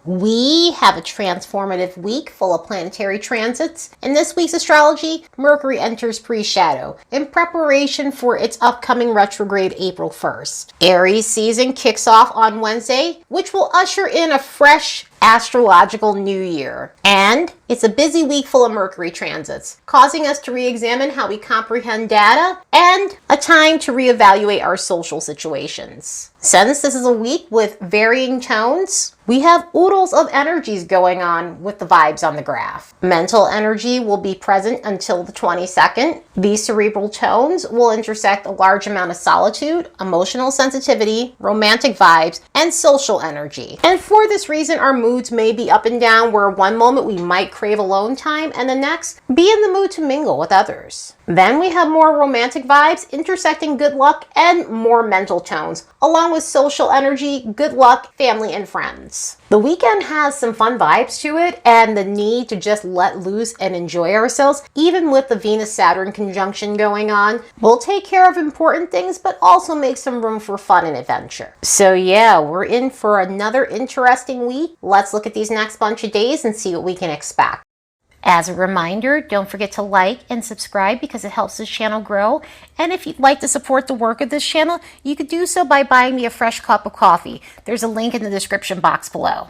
We have a transformative week full of planetary transits. In this week's astrology, Mercury enters pre-shadow in preparation for its upcoming retrograde April 1st. Aries season kicks off on Wednesday, which will usher in a fresh astrological new year. And it's a busy week full of Mercury transits, causing us to re-examine how we comprehend data and a time to reevaluate our social situations. Since this is a week with varying tones, we have oodles of energies going on with the vibes on the graph. Mental energy will be present until the 22nd. These cerebral tones will intersect a large amount of solitude, emotional sensitivity, romantic vibes, and social energy. And for this reason, our moods may be up and down, where one moment we might crave alone time and the next be in the mood to mingle with others. Then we have more romantic vibes intersecting good luck and more mental tones, along with social energy, good luck, family, and friends. The weekend has some fun vibes to it and the need to just let loose and enjoy ourselves, even with the Venus-Saturn conjunction going on. We'll take care of important things, but also make some room for fun and adventure. So yeah, we're in for another interesting week. Let's look at these next bunch of days and see what we can expect. As a reminder, don't forget to like and subscribe because it helps this channel grow. And if you'd like to support the work of this channel, you could do so by buying me a fresh cup of coffee. There's a link in the description box below.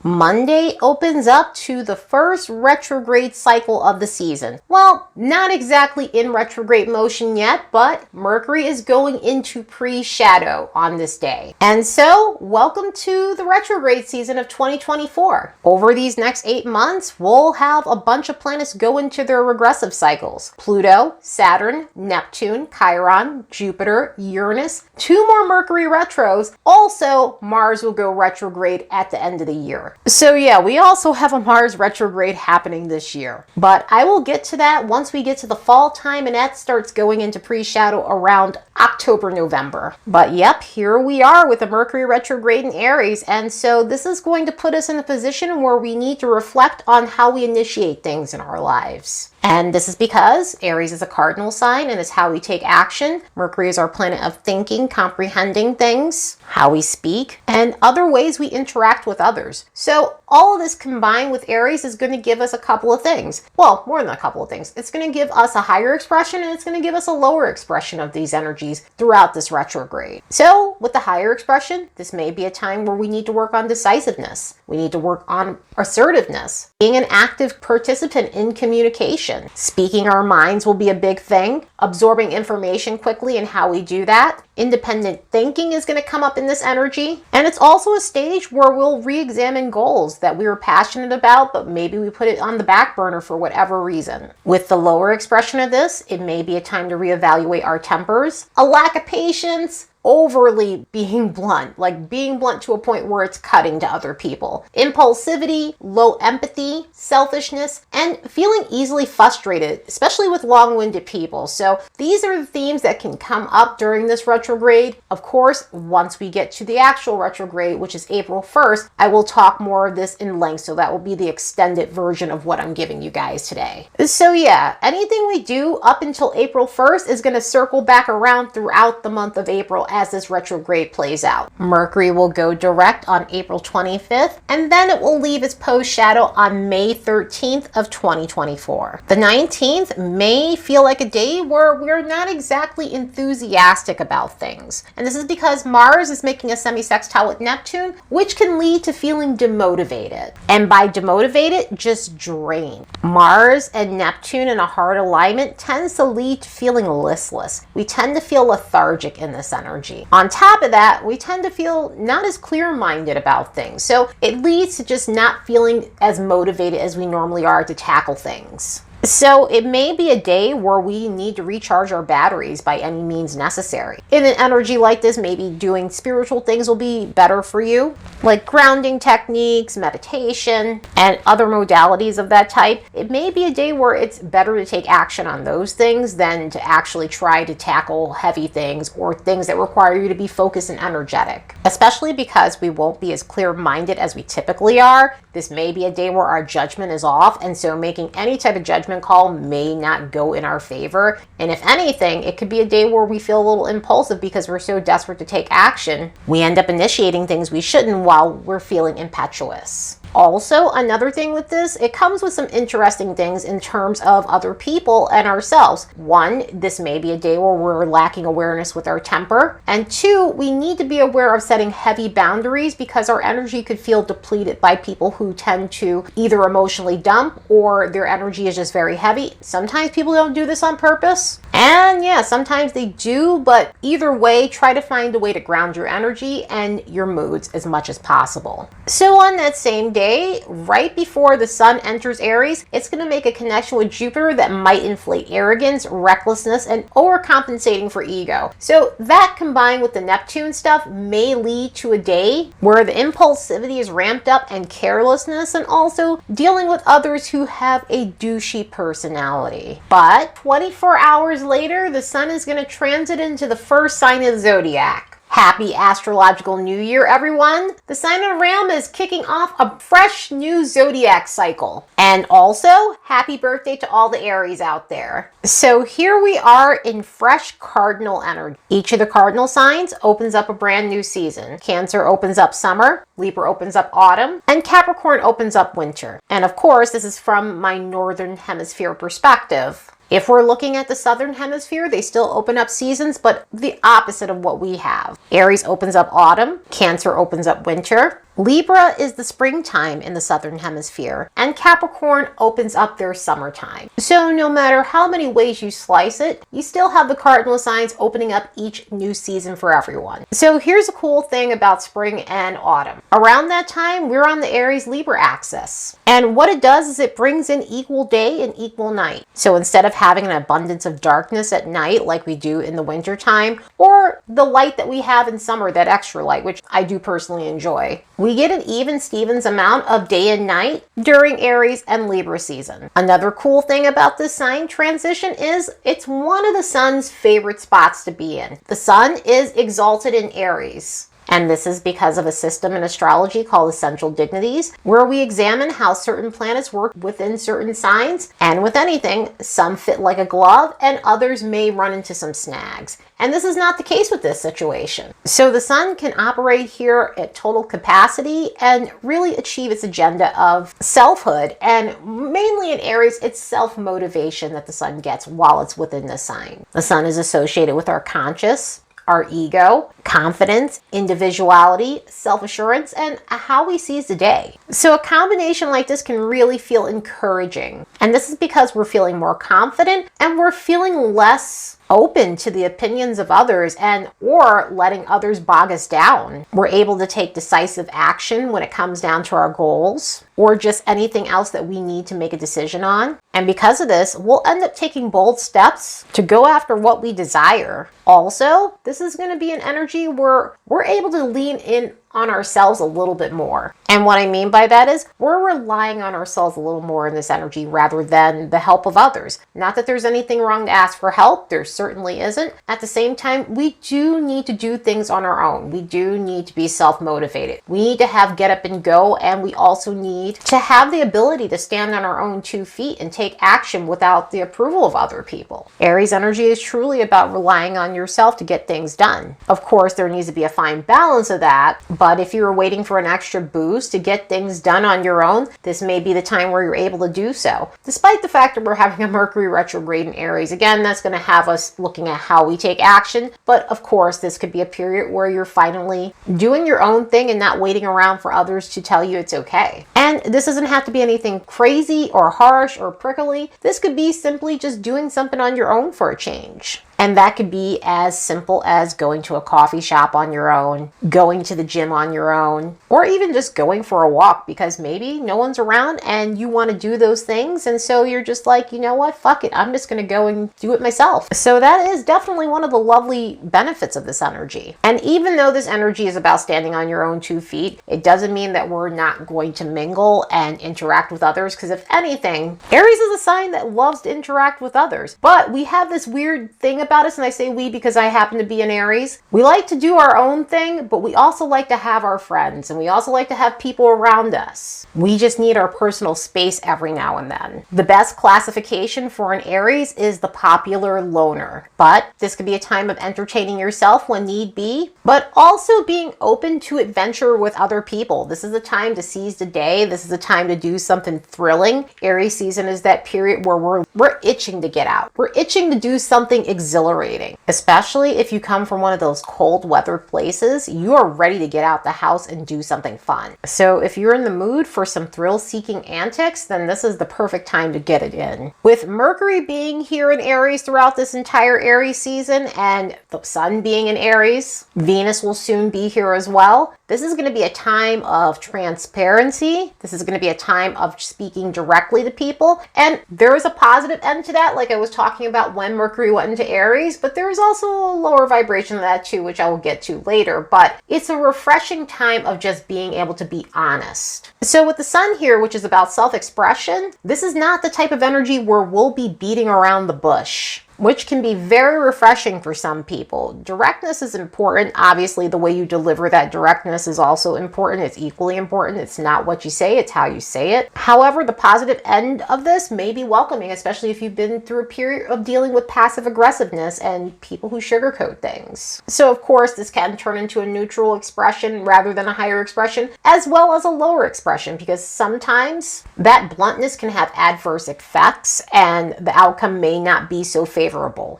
Monday opens up to the first retrograde cycle of the season. Well, not exactly in retrograde motion yet, but Mercury is going into pre-shadow on this day. And so, welcome to the retrograde season of 2024. Over these next 8 months, we'll have a bunch of planets go into their regressive cycles. Pluto, Saturn, Neptune, Chiron, Jupiter, Uranus, 2 more Mercury retros. Also, Mars will go retrograde at the end of the year. So yeah, we also have a Mars retrograde happening this year, but I will get to that once we get to the fall time, and that starts going into pre-shadow around October, November. But yep, here we are with the Mercury retrograde in Aries, and so this is going to put us in a position where we need to reflect on how we initiate things in our lives. And this is because Aries is a cardinal sign and is how we take action. Mercury is our planet of thinking, comprehending things, how we speak, and other ways we interact with others. So all of this combined with Aries is going to give us a couple of things. Well, more than a couple of things. It's going to give us a higher expression and it's going to give us a lower expression of these energies throughout this retrograde. So with the higher expression, this may be a time where we need to work on decisiveness. We need to work on assertiveness, being an active participant in communication. Speaking our minds will be a big thing. Absorbing information quickly and how we do that. Independent thinking is going to come up in this energy. And it's also a stage where we'll re-examine goals that we were passionate about, but maybe we put it on the back burner for whatever reason. With the lower expression of this, it may be a time to reevaluate our tempers, a lack of patience, overly being blunt, like being blunt to a point where it's cutting to other people. Impulsivity, low empathy, selfishness, and feeling easily frustrated, especially with long-winded people. So these are the themes that can come up during this retrograde. Of course, once we get to the actual retrograde, which is April 1st, I will talk more of this in length, so that will be the extended version of what I'm giving you guys today. So yeah, anything we do up until April 1st is going to circle back around throughout the month of April as this retrograde plays out. Mercury will go direct on April 25th, and then it will leave its post-shadow on May 13th of 2024. The 19th may feel like a day where we're not exactly enthusiastic about things. And this is because Mars is making a semisextile with Neptune, which can lead to feeling demotivated. And by demotivated, just drained. Mars and Neptune in a hard alignment tends to lead to feeling listless. We tend to feel lethargic in this energy. On top of that, we tend to feel not as clear-minded about things. So it leads to just not feeling as motivated as we normally are to tackle things. So it may be a day where we need to recharge our batteries by any means necessary. In an energy like this, maybe doing spiritual things will be better for you, like grounding techniques, meditation, and other modalities of that type. It may be a day where it's better to take action on those things than to actually try to tackle heavy things or things that require you to be focused and energetic. Especially because we won't be as clear-minded as we typically are. This may be a day where our judgment is off, and so making any type of judgment judgment call may not go in our favor. And if anything, it could be a day where we feel a little impulsive because we're so desperate to take action. We end up initiating things we shouldn't while we're feeling impetuous. Also, another thing with this, it comes with some interesting things in terms of other people and ourselves. One, this may be a day where we're lacking awareness with our temper. And two, we need to be aware of setting heavy boundaries because our energy could feel depleted by people who tend to either emotionally dump or their energy is just very heavy. Sometimes people don't do this on purpose. And yeah, sometimes they do, but either way, try to find a way to ground your energy and your moods as much as possible. So on that same day, right before the sun enters Aries, it's going to make a connection with Jupiter that might inflate arrogance, recklessness, and overcompensating for ego. So that combined with the Neptune stuff may lead to a day where the impulsivity is ramped up and carelessness, and also dealing with others who have a douchey personality. But 24 hours later, the sun is going to transit into the first sign of the zodiac. Happy astrological new year, everyone. The sign of Ram is kicking off a fresh new zodiac cycle. And also, happy birthday to all the Aries out there. So here we are in fresh cardinal energy. Each of the cardinal signs opens up a brand new season. Cancer opens up summer, Libra opens up autumn, and Capricorn opens up winter. And of course, this is from my northern hemisphere perspective. If we're looking at the southern hemisphere, they still open up seasons, but the opposite of what we have. Aries opens up autumn, Cancer opens up winter, Libra is the springtime in the southern hemisphere, and Capricorn opens up their summertime. So no matter how many ways you slice it, you still have the cardinal signs opening up each new season for everyone. So here's a cool thing about spring and autumn. Around that time, we're on the Aries-Libra axis. And what it does is it brings in equal day and equal night. So instead of having an abundance of darkness at night like we do in the winter time, or the light that we have in summer, that extra light, which I do personally enjoy, we get an even Stevens amount of day and night during Aries and Libra season. Another cool thing about this sign transition is it's one of the sun's favorite spots to be in. The sun is exalted in Aries. And this is because of a system in astrology called essential dignities, where we examine how certain planets work within certain signs. And with anything, some fit like a glove and others may run into some snags. And this is not the case with this situation. So the sun can operate here at total capacity and really achieve its agenda of selfhood. And mainly in Aries, it's self-motivation that the sun gets while it's within the sign. The sun is associated with our conscious, our ego, confidence, individuality, self-assurance, and how we seize the day. So a combination like this can really feel encouraging. And this is because we're feeling more confident and we're feeling less open to the opinions of others and or letting others bog us down. We're able to take decisive action when it comes down to our goals or just anything else that we need to make a decision on. And because of this, we'll end up taking bold steps to go after what we desire. Also, this is going to be an energy where we're able to lean in on ourselves a little bit more. And what I mean by that is we're relying on ourselves a little more in this energy rather than the help of others. Not that there's anything wrong to ask for help. There certainly isn't. At the same time, we do need to do things on our own. We do need to be self-motivated. We need to have get up and go, and we also need to have the ability to stand on our own 2 feet and take action without the approval of other people. Aries energy is truly about relying on yourself to get things done. Of course, there needs to be a fine balance of that, but if you were waiting for an extra boost to get things done on your own, this may be the time where you're able to do so. Despite the fact that we're having a Mercury retrograde in Aries, again, that's going to have us looking at how we take action. But of course, this could be a period where you're finally doing your own thing and not waiting around for others to tell you it's okay. And this doesn't have to be anything crazy or harsh or prickly. This could be simply just doing something on your own for a change. And that could be as simple as going to a coffee shop on your own, going to the gym on your own, or even just going for a walk because maybe no one's around and you want to do those things. And so you're just like, you know what, fuck it. I'm just going to go and do it myself. So that is definitely one of the lovely benefits of this energy. And even though this energy is about standing on your own 2 feet, it doesn't mean that we're not going to mingle and interact with others. Because if anything, Aries is a sign that loves to interact with others. But we have this weird thing about about us, and I say we because I happen to be an Aries. We like to do our own thing, but we also like to have our friends, and we also like to have people around us. We just need our personal space every now and then. The best classification for an Aries is the popular loner, but this could be a time of entertaining yourself when need be, but also being open to adventure with other people. This is the time to seize the day. This is the time to do something thrilling. Aries season is that period where we're itching to get out. We're itching to do something exhilarating, especially if you come from one of those cold weather places. You are ready to get out the house and do something fun. So if you're in the mood for some thrill-seeking antics, then this is the perfect time to get it in. With Mercury being here in Aries throughout this entire Aries season and the sun being in Aries, Venus will soon be here as well. This is going to be a time of transparency. This is going to be a time of speaking directly to people. And there is a positive end to that, like I was talking about when Mercury went into Aries, but there is also a lower vibration of that too, which I will get to later. But it's a refreshing time of just being able to be honest. So with the sun here, which is about self-expression, this is not the type of energy where we'll be beating around the bush, which can be very refreshing for some people. Directness is important. Obviously, the way you deliver that directness is also important. It's equally important. It's not what you say, it's how you say it. However, the positive end of this may be welcoming, especially if you've been through a period of dealing with passive aggressiveness and people who sugarcoat things. So, of course, this can turn into a neutral expression rather than a higher expression, as well as a lower expression, because sometimes that bluntness can have adverse effects and the outcome may not be so favorable.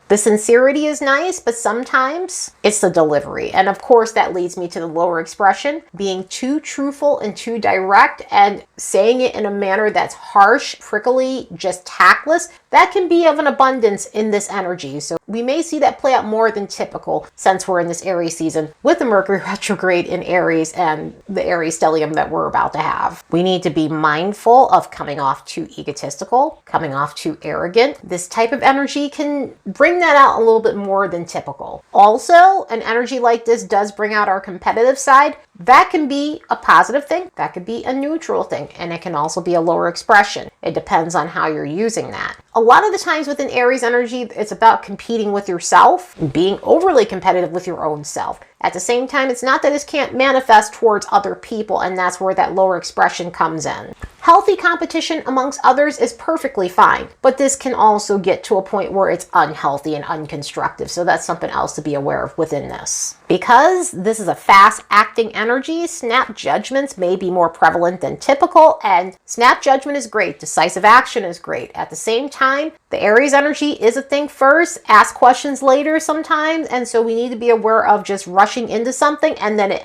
The sincerity is nice, but sometimes it's the delivery. And of course, that leads me to the lower expression, being too truthful and too direct and saying it in a manner that's harsh, prickly, just tactless. That can be of an abundance in this energy. So we may see that play out more than typical since we're in this Aries season with the Mercury retrograde in Aries and the Aries stellium that we're about to have. We need to be mindful of coming off too egotistical, coming off too arrogant. This type of energy can bring that out a little bit more than typical. Also, an energy like this does bring out our competitive side. That can be a positive thing, that could be a neutral thing, and it can also be a lower expression. It depends on how you're using that. A lot of the times within Aries energy, it's about competing with yourself, being overly competitive with your own self. At the same time, it's not that it can't manifest towards other people, and that's where that lower expression comes in. Healthy competition amongst others is perfectly fine, but this can also get to a point where it's unhealthy and unconstructive, so that's something else to be aware of within this. Because this is a fast-acting energy, snap judgments may be more prevalent than typical, and snap judgment is great, decisive action is great. At the same time, the Aries energy is a think first, ask questions later sometimes, and so we need to be aware of just rushing into something and then it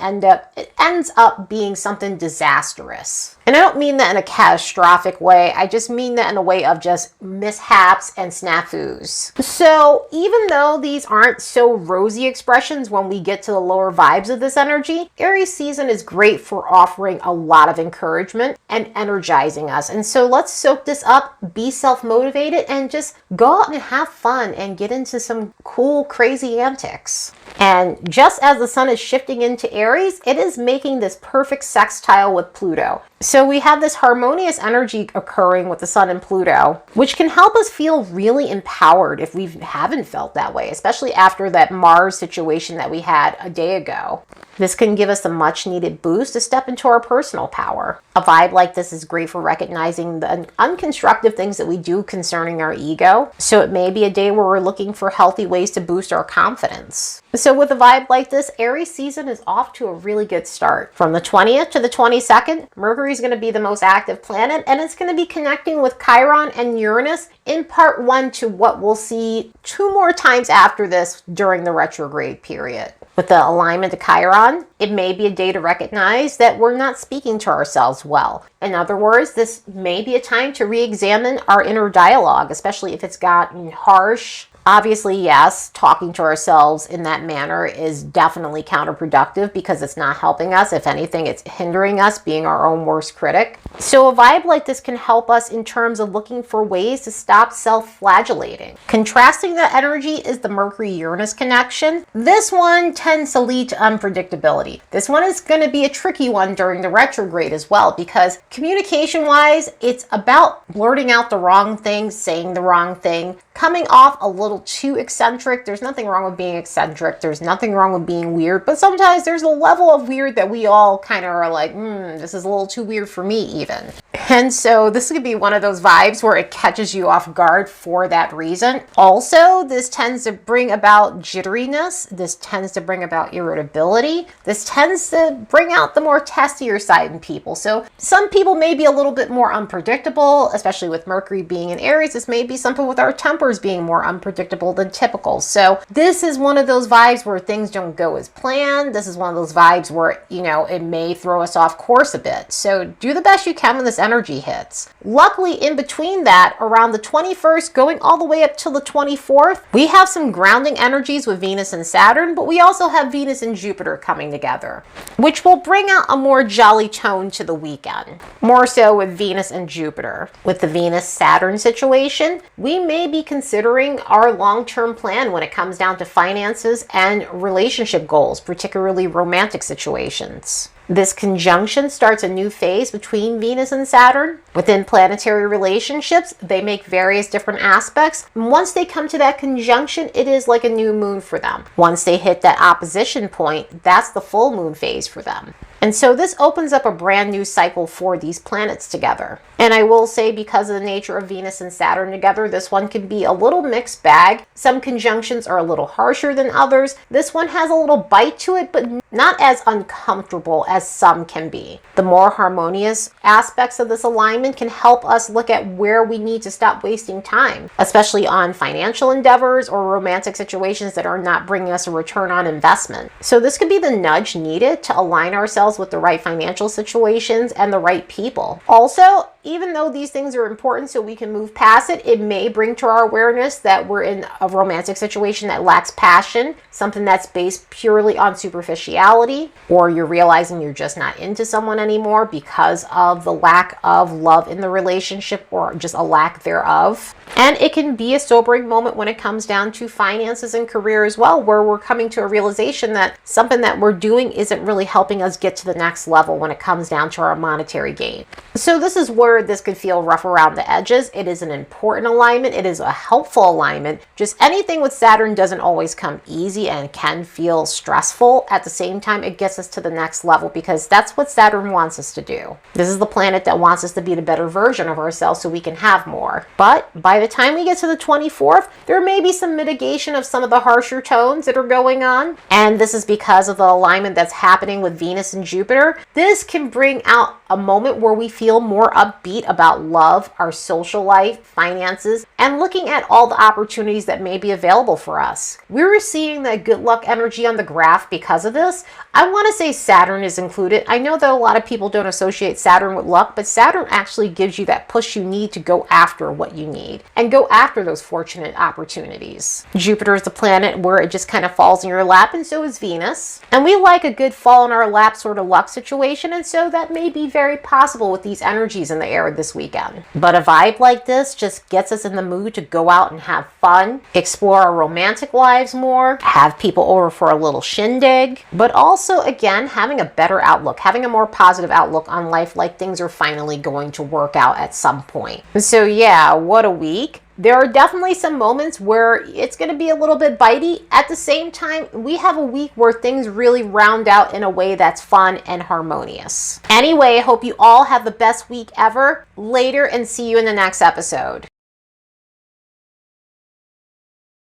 ends up being something disastrous. And I don't mean that in a catastrophic way, I just mean that in a way of just mishaps and snafus. So even though these aren't so rosy expressions when we get to the lower vibes of this energy, Aries season is great for offering a lot of encouragement and energizing us. And so let's soak this up, be self-motivated, and just go out and have fun and get into some cool, crazy antics. And just as the sun is shifting into Aries, it is making this perfect sextile with Pluto. So we have this harmonious energy occurring with the sun and Pluto, which can help us feel really empowered if we haven't felt that way, especially after that Mars situation that we had a day ago. This can give us a much needed boost to step into our personal power. A vibe like this is great for recognizing the unconstructive things that we do concerning our ego. So it may be a day where we're looking for healthy ways to boost our confidence. So with a vibe like this, Aries season is off to a really good start. From the 20th to the 22nd, Mercury is going to be the most active planet, and it's going to be connecting with Chiron and Uranus in part 1 to what we'll see 2 more times after this during the retrograde period. With the alignment to Chiron, it may be a day to recognize that we're not speaking to ourselves well. In other words, this may be a time to re-examine our inner dialogue, especially if it's gotten harsh. Obviously, yes, talking to ourselves in that manner is definitely counterproductive because it's not helping us. If anything, it's hindering us being our own worst critic. So a vibe like this can help us in terms of looking for ways to stop self-flagellating. Contrasting that energy is the Mercury-Uranus connection. This one tends to lead to unpredictability. This one is going to be a tricky one during the retrograde as well because communication-wise, it's about blurting out the wrong thing, saying the wrong thing, coming off a little too eccentric. There's nothing wrong with being eccentric. There's nothing wrong with being weird, but sometimes there's a level of weird that we all kind of are like, this is a little too weird for me even. And so this could be one of those vibes where it catches you off guard for that reason. Also, this tends to bring about jitteriness. This tends to bring about irritability. This tends to bring out the more testier side in people. So some people may be a little bit more unpredictable, especially with Mercury being in Aries. This may be something with our tempers being more unpredictable than typical. So this is one of those vibes where things don't go as planned. This is one of those vibes where, it may throw us off course a bit. So do the best you can when this energy hits. Luckily, in between that, around the 21st, going all the way up till the 24th, we have some grounding energies with Venus and Saturn, but we also have Venus and Jupiter coming together, which will bring out a more jolly tone to the weekend. More so with Venus and Jupiter. With the Venus-Saturn situation, we may be considering our long-term plan when it comes down to finances and relationship goals, particularly romantic situations. This conjunction starts a new phase between Venus and Saturn. Within planetary relationships, they make various different aspects. And once they come to that conjunction, it is like a new moon for them. Once they hit that opposition point, that's the full moon phase for them. And so this opens up a brand new cycle for these planets together. And I will say, because of the nature of Venus and Saturn together, this one can be a little mixed bag. Some conjunctions are a little harsher than others. This one has a little bite to it, but not as uncomfortable as some can be. The more harmonious aspects of this alignment can help us look at where we need to stop wasting time, especially on financial endeavors or romantic situations that are not bringing us a return on investment. So this could be the nudge needed to align ourselves with the right financial situations and the right people. Also, even though these things are important so we can move past it, it may bring to our awareness that we're in a romantic situation that lacks passion, something that's based purely on superficiality, or you're realizing you're just not into someone anymore because of the lack of love in the relationship or just a lack thereof. And it can be a sobering moment when it comes down to finances and career as well, where we're coming to a realization that something that we're doing isn't really helping us get to the next level when it comes down to our monetary gain. So this is where this could feel rough around the edges. It is an important alignment. It is a helpful alignment. Just anything with Saturn doesn't always come easy and can feel stressful. At the same time, it gets us to the next level because that's what Saturn wants us to do. This is the planet that wants us to be the better version of ourselves so we can have more. But by the time we get to the 24th, there may be some mitigation of some of the harsher tones that are going on. And this is because of the alignment that's happening with Venus and Jupiter. This can bring out a moment where we feel more upbeat about love, our social life, finances, and looking at all the opportunities that may be available for us. We're seeing that good luck energy on the graph because of this. I want to say Saturn is included. I know that a lot of people don't associate Saturn with luck, but Saturn actually gives you that push you need to go after what you need and go after those fortunate opportunities. Jupiter is the planet where it just kind of falls in your lap, and so is Venus. And we like a good fall in our lap sort of luck situation, and so that may be very possible with these energies in the air this weekend. But a vibe like this just gets us in the mood to go out and have fun, explore our romantic lives more, have people over for a little shindig, but also, again, having a better outlook, having a more positive outlook on life, like things are finally going to work out at some point. So yeah, what a week. There are definitely some moments where it's going to be a little bit bitey. At the same time, we have a week where things really round out in a way that's fun and harmonious. Anyway, I hope you all have the best week ever. Later, and see you in the next episode.